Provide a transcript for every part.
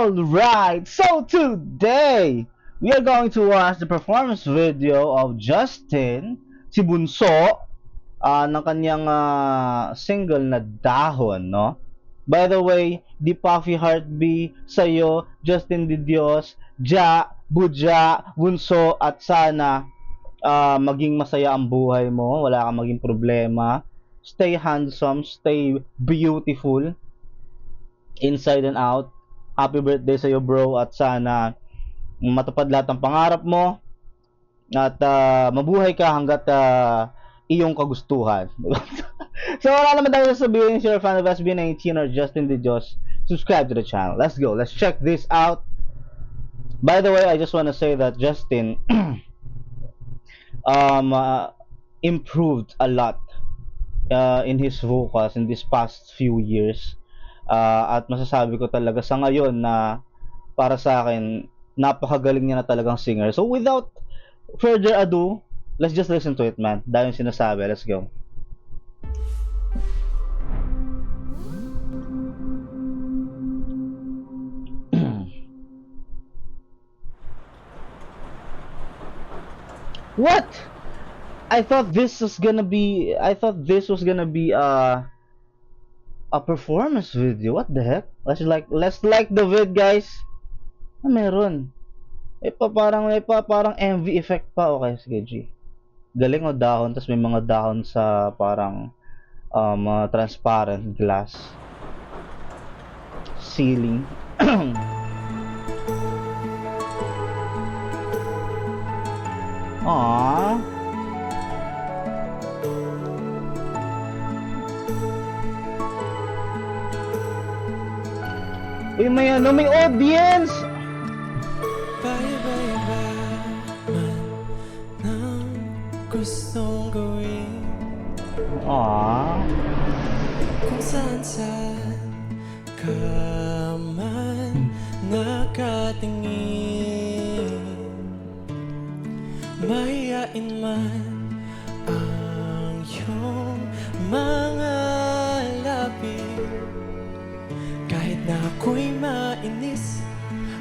Alright, so today we are going to watch the performance video of Justin, si Bunso, ng kanyang single na Dahon, no? By the way, di Puffy Heart B, sa'yo, Justin Di Dios, Ja, Budja, Bunso, at sana maging masaya ang buhay mo, wala kang maging problema. Stay handsome, stay beautiful, inside and out. Happy birthday sa iyo, bro, at sana matupad lahat ng pangarap mo at mabuhay ka hanggat iyong kagustuhan. So wala naman tayo sasabihin. If you're a fan of SB19 or Justin Di Dios, subscribe to the channel. Let's go. Let's check this out. By the way, I just want to say that Justin improved a lot in his vocals in these past few years. At masasabi ko talaga sa ngayon na para sa akin, napakagaling niya na talagang singer. So without further ado, let's just listen to it, man. Dahil yung sinasabi, let's go. What? I thought this was gonna be a performance video. What the heck? Let's like the vid, guys. Meron. Parang MV effect pa. Okay, sige, G. Galing o dahon, tapos may mga dahon sa parang transparent glass ceiling. Aww. Uy, may audience! Paiba-iba man ng gustong gawin. Aww. Kung saan-saan ka man nakatingin, mayayain man ang iyong mga labi. Kahit na ako'y mainis,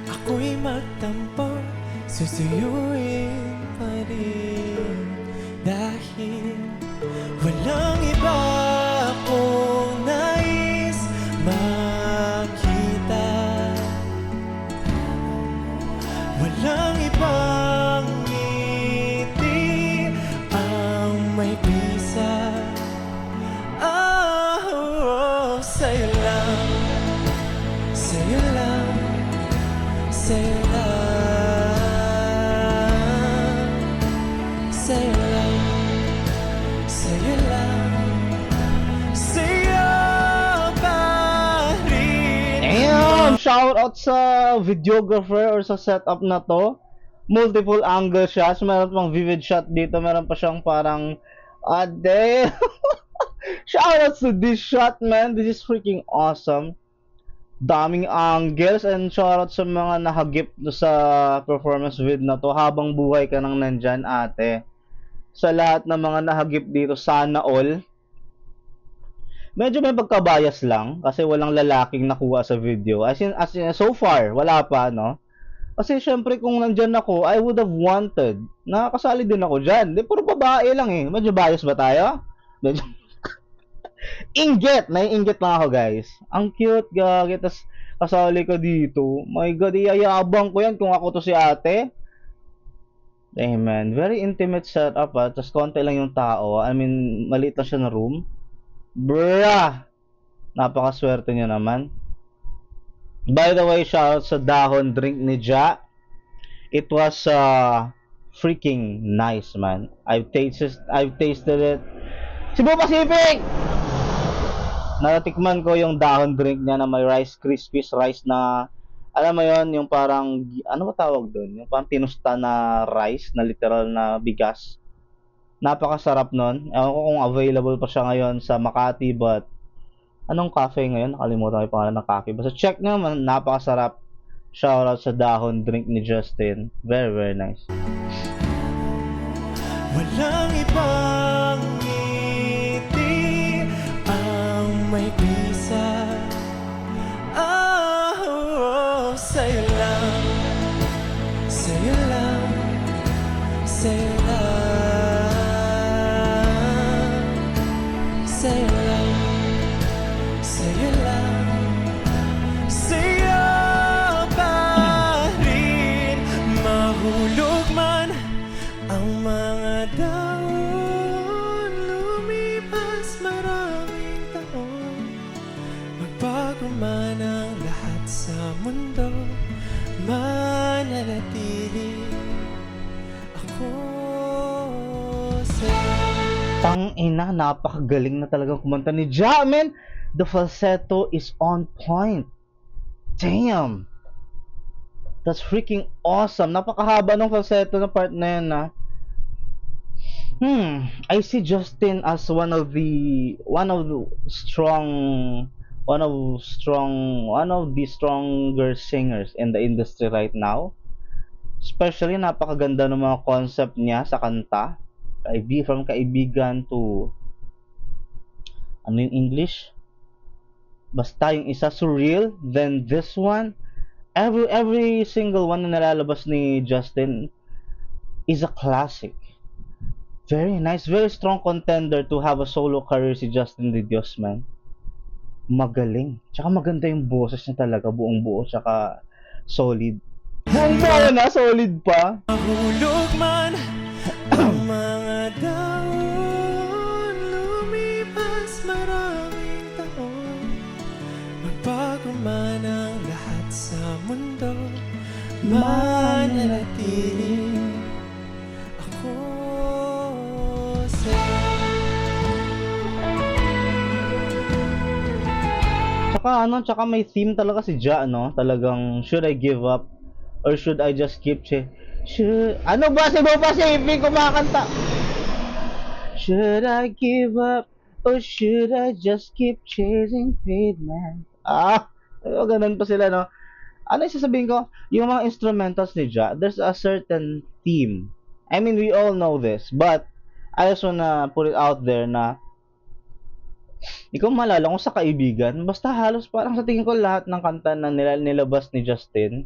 ako'y magtampo, susuyuin pa rin. Dahil walang iba akong nais makita. Walang ibang ngiti ang may bisa. Oh, sa'yo lang, sa'yo lang, sa'yo lang, sa'yo lang, sa'yo lang, sa'yo pa rin. Damn! Shout out sa videographer or sa setup na to. Multiple angle shots. Meron pang vivid shot dito. Meron pa siyang parang damn! Shout out to this shot, man. This is freaking awesome. Daming angles, and shoutout sa mga nahagip sa performance vid na to. Habang buhay ka nang nandyan, ate. Sa lahat ng mga nahagip dito, sana all. Medyo may pagkabias lang kasi walang lalaking nakuha sa video. As in, so far, wala pa, no? Kasi syempre kung nandyan ako, I would have wanted na kasali din ako dyan. Di, puro babae lang eh. Medyo bias ba tayo? Medyo inggit! Naiinggit lang ako, guys. Ang cute, gagi. Tas kasali ko dito. My God, iyayabang ko yan kung ako to si ate. Amen. Very intimate setup, ha. Tas konti lang yung tao. I mean, maliit lang siya na room. Bruh! Napakaswerte niya naman. By the way, shoutout sa dahon drink ni Ja. It was freaking nice, man. I've tasted it. Cebu Pacific! Natatikman ko yung dahon drink niya na may Rice Krispies, rice na, alam mo yon, yung parang, ano ba tawag doon? Yung parang tinusta na rice, na literal na bigas. Napakasarap nun. Ewan ko kung available pa siya ngayon sa Makati, but anong cafe ngayon? Nakalimutan ko yung pangalan ng cafe. Basta check nyo, napakasarap. Shoutout sa dahon drink ni Justin. Very, very nice. Walang ibang ngiti ang may bisa. Oh, sa Magbago man ang lahat sa mundo, mananatili ako sa'yo. Tangina, napakagaling na talagang kumanta ni Ja, man. The falsetto is on point. Damn. That's freaking awesome. Napakahaba ng falsetto na part na yan, ah. I see Justin as one of the stronger singers in the industry right now. Especially napakaganda ng mga concept niya sa kanta. From kaibigan to ano yung English? Basta yung isa surreal, then this one, every single one na nalalabas ni Justin is a classic. Very nice, very strong contender to have a solo career si Justin De Dios, man. Magaling. Tsaka maganda yung boses niya talaga, buong buo, tsaka solid. Buong buo na, solid pa. Mahulog man ang mga daon, lumipas maraming taon, magbago man ang lahat sa mundo, mananatili ako sa'yo. Tsaka may theme talaga si Ja, no? Talagang, should I give up? Or should I just keep ano ba si Bo Pacific kumakanta? Should I give up? Or should I just keep chasing pavement? Ganun pa sila, no? Ano yung sasabihin ko? Yung mga instrumentals ni Ja, there's a certain theme. I mean, we all know this, but I just wanna put it out there na ikaw malala kung sa kaibigan, basta halos parang sa tingin ko lahat ng kanta na nilabas ni Justin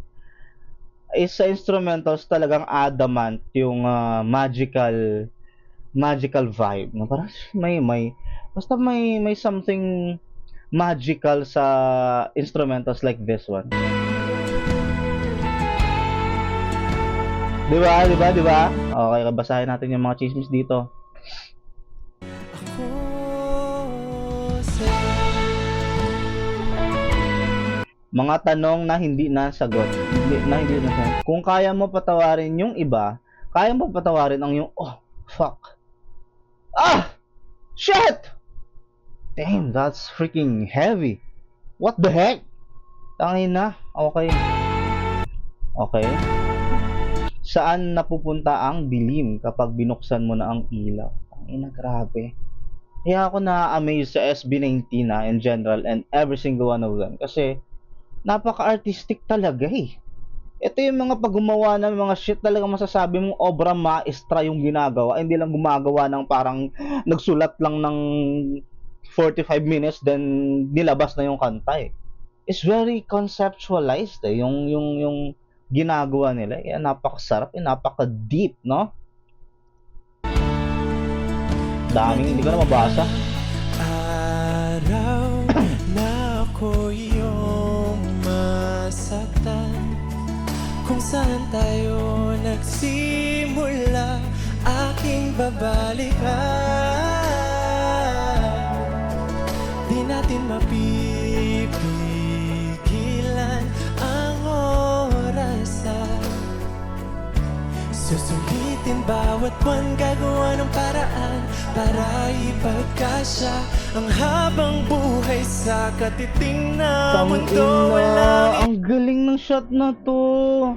is sa instrumentals talagang adamant yung magical vibe na parang basta may something magical sa instrumentals like this one. Di ba? Okay, basahin natin yung mga chismis dito. Ako sa'yo. Mga tanong na hindi nasagot. Hindi nasagot. Kung kaya mo patawarin yung iba, kaya mo patawarin ang yung, oh, fuck. Shit! Damn, that's freaking heavy. What the heck? Tangin na. Okay. Saan napupunta ang dilim kapag binuksan mo na ang ilaw? Tangin na, grabe. Kaya ako na-amaze sa SB19 na in general and every single one of them. Kasi, napaka-artistic talaga eh. Ito yung mga paggumawa ng mga shit talaga masasabi mong obra maestra yung ginagawa. Hindi lang gumagawa ng parang nagsulat lang ng 45 minutes then nilabas na yung kanta eh. It's very conceptualized eh. Yung ginagawa nila. Eh, napakasarap eh. Napaka-deep, no? Daming hindi ko na mabasa. Araw na ako iyong masaktan, kung saan tayo nagsimula, aking babalikan. Di natin mapipigilan ang orasan, susulitin bawat buwan, gagawa ng paraan para ipagkasya ang habang buhay sa katiting na mundo. Walang Ang galing ng shot na to.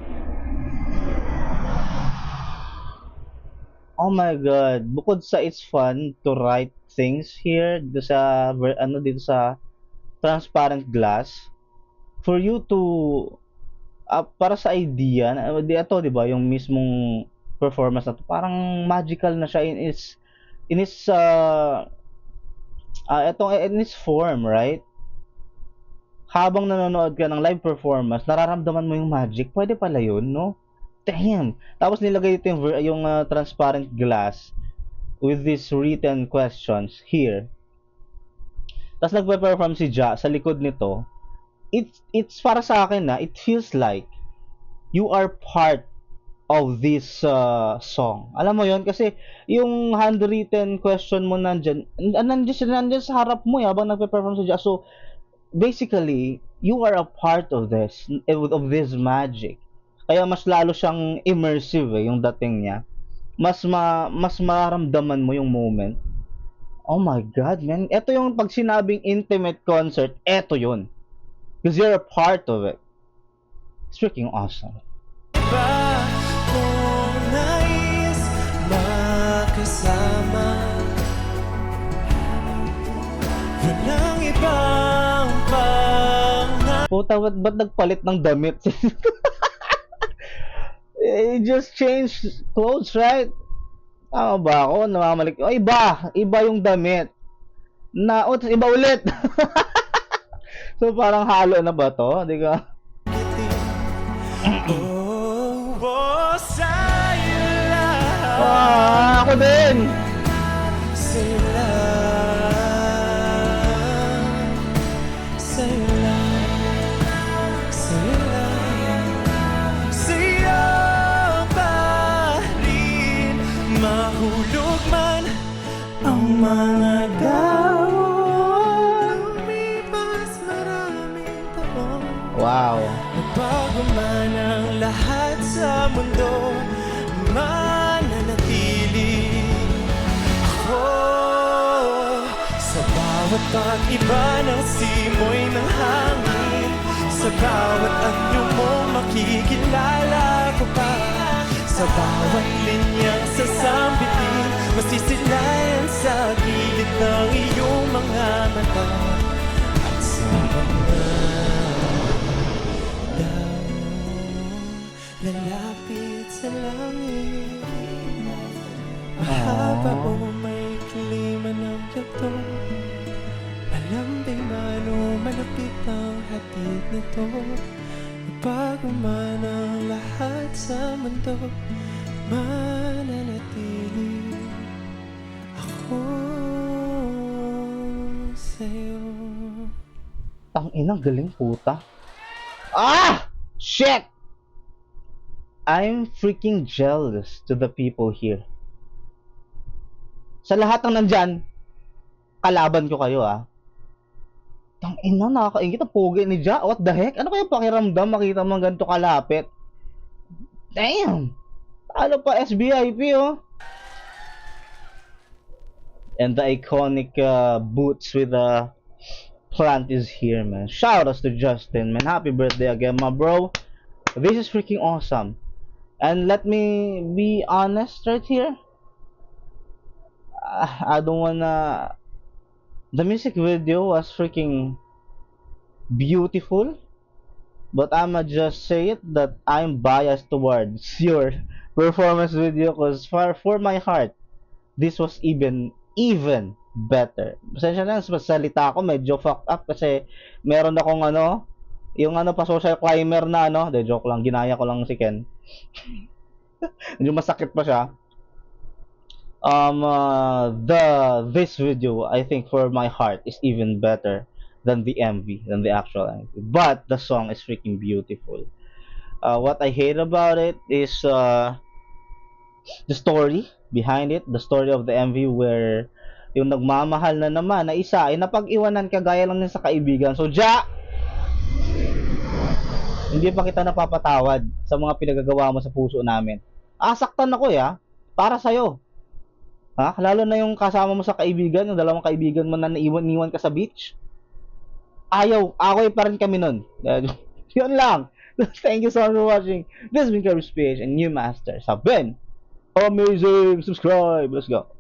Oh my god. Bukod sa it's fun to write things here dito sa transparent glass, for you to para sa idea ito, 'di ba, yung mismong performance na to, parang magical na siya in its form, right? Habang nanonood ka ng live performance, nararamdaman mo yung magic. Pwede pala yun, no? Damn! Tapos nilagay dito yung transparent glass with these written questions here. Tapos nagpe-perform si Ja sa likod nito. It's para sa akin na, it feels like you are part of this song. Alam mo yon, kasi yung handwritten question mo nandyan sa harap mo habang nagpe-perform si Ja. So, basically, you are a part of this magic. Kaya mas lalo siyang immersive yung dating niya. Mas mararamdaman mo yung moment. Oh my God, man. Ito yung pag sinabing intimate concert, ito yun. Because you're a part of it. It's freaking awesome. Ba kung nais makasama, walang ibang pangako. Puta, ba't nagpalit ng damit? It just changed clothes, right? Tama ba ako? Namamalik. Oh, iba yung damit. Tapos iba ulit. So, parang halo na ba to? Di ka? Oh, oh, sa'yo lang Ako din! sila. Sa'yo lang, sa'yo lang, sa'yo pa rin. Mahulog man ang mga daon, lumipas maraming taon. Wow. Bago man ang lahat sa mundo, mananatili ako sa bawat pag-iba ng simoy ng hangin, sa bawat anyo mo makikilala ko pa, sa bawat linyang sasambitin, masisilayan sa gilid ng iyong mga mata, at sa mga lalapit sa langit. Mahaba o may klima ng yato, malambing man o malapit ang hatid nito. Bago man ang lahat sa mundo, mananatili ako sa'yo. Tangina, galing puta. Ah! Shit! I'm freaking jealous to the people here. Sa lahat ng nandyan, kalaban ko kayo Tangina, nakakaingit ang pogi ni Ja. What the heck? Ano kaya pakiramdam makita mo ganito kalapit? Damn! Talo pa SBIP And the iconic boots with the plant is here, man. Shout outs to Justin, man. Happy birthday again, my bro. This is freaking awesome. And let me be honest right here. I don't wanna. The music video was freaking beautiful, but I'ma just say it that I'm biased towards your performance video because for my heart, this was even better. Pasensya na sa salita ko, medyo fucked up kasi meron akong yung pa social climber na de joke lang, ginaya ko lang si Ken. Medyo masakit pa siya. This video, I think for my heart, is even better than the MV, than the actual MV. But the song is freaking beautiful. What I hate about it is the story behind it, the story of the MV where yung nagmamahal na naman na isa ay napag-iwanan kagaya lang din sa kaibigan. So, Ja, hindi pa kita napapatawad sa mga pinagagawa mo sa puso namin. Asaktan ako para sa'yo. Lalo na yung kasama mo sa kaibigan, yung dalawang kaibigan mo na naiwan ka sa beach. Away pa rin kami nun. Yun lang. Thank you so much for watching. This has been Kirby's PH and New Master. Sabin! Amazing! Subscribe! Let's go!